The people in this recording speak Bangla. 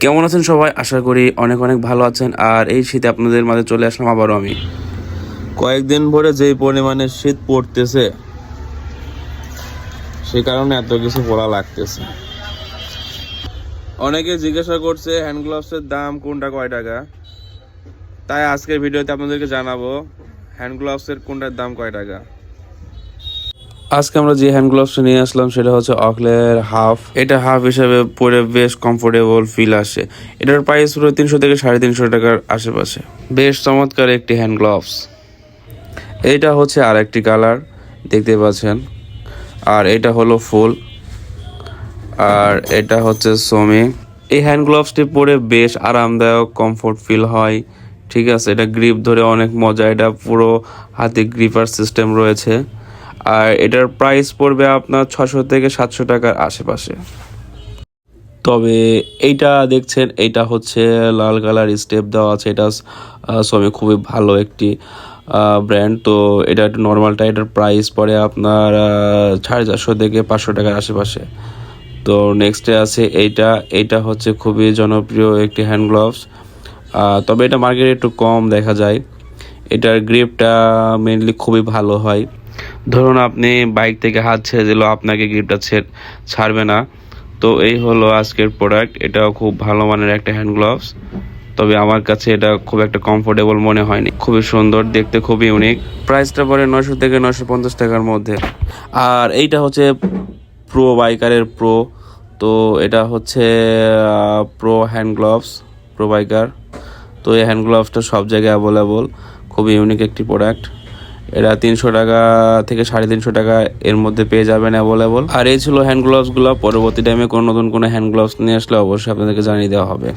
কেমন আছেন সবাই? আশা করি অনেক অনেক ভালো আছেন। আর এই শীতে আপনাদের মাঝে চলে আসলাম আবারও আমি। কয়েকদিন ধরে যেই পরিমাণে শীত পড়তেছে, সে কারণে এত কিছু পড়া লাগতেছে। অনেকে জিজ্ঞাসা করছে হ্যান্ড গ্লাভসের দাম কোনটা কয় টাকা, তাই আজকের ভিডিওতে আপনাদেরকে জানাবো হ্যান্ড গ্লাভসের কোনটার দাম কয় টাকা। আজকে আমরা যে হ্যান্ড গ্লাভসটা নিয়ে আসলাম সেটা হচ্ছে অকলের হাফ। এটা হাফ হিসেবে পরে বেশ কমফোর্টেবল ফিল আসে। এটার প্রাইস পুরো 300 থেকে 350 টাকার আশেপাশে। বেশ চমৎকার একটি হ্যান্ড গ্লাভস। এইটা হচ্ছে আরেকটি কালার, দেখতে পাচ্ছেন। আর এটা হলো ফুল, আর এটা হচ্ছে সোমি। এই হ্যান্ড গ্লাভসটি পরে বেশ আরামদায়ক, কমফোর্ট ফিল হয়। ঠিক আছে, এটা গ্রিপ ধরে অনেক মজা। এটা পুরো হাতে গ্রিপার সিস্টেম রয়েছে। আর এটার প্রাইস পড়বে আপনার 600 থেকে 700 টাকার আশেপাশে। তবে এইটা দেখছেন, এইটা হচ্ছে লাল কালার স্টেপ দেওয়া আছে। এটা সোমি খুবই ভালো একটি ব্র্যান্ড। তো এটা একটু নর্মালটা, এটার প্রাইস পড়ে আপনার 450 থেকে 500 টাকার আশেপাশে। তো নেক্সটে আছে এইটা হচ্ছে খুবই জনপ্রিয় একটি হ্যান্ড গ্লাভস। তবে এটা মার্কেটে একটু কম দেখা যায়। এটার গ্রিপটা মেনলি খুবই ভালো হয়। ধরুন আপনি বাইক থেকে হাত ছেড়ে দিল, আপনাকে গ্রিপটা ছাড়বে না। তো এই হলো আজকের প্রোডাক্ট। এটাও খুব ভালো মানের একটা হ্যান্ড গ্লাভস। তবে আমার কাছে এটা খুব একটা কমফোর্টেবল মনে হয়নি। খুবই সুন্দর দেখতে, খুবই ইউনিক। প্রাইসটা পড়ে 900 থেকে 950 টাকার মধ্যে। আর এইটা হচ্ছে প্রো বাইকারের প্রো। তো এটা হচ্ছে pro hand gloves, pro biker. তো এই হ্যান্ড গ্লাভসটা সব জায়গায় অ্যাভেলেবল। খুবই ইউনিক একটি প্রোডাক্ট। এটা 300 টাকা থেকে 350 টাকা এর মধ্যে পেয়ে যাবেন অ্যাভেলেবল। আর এই ছিল হ্যান্ড গ্লাভসগুলো। পরবর্তী টাইমে কোনো নতুন কোনো হ্যান্ড গ্লাভস নিয়ে আসলে অবশ্যই আপনাদেরকে জানিয়ে দেওয়া হবে।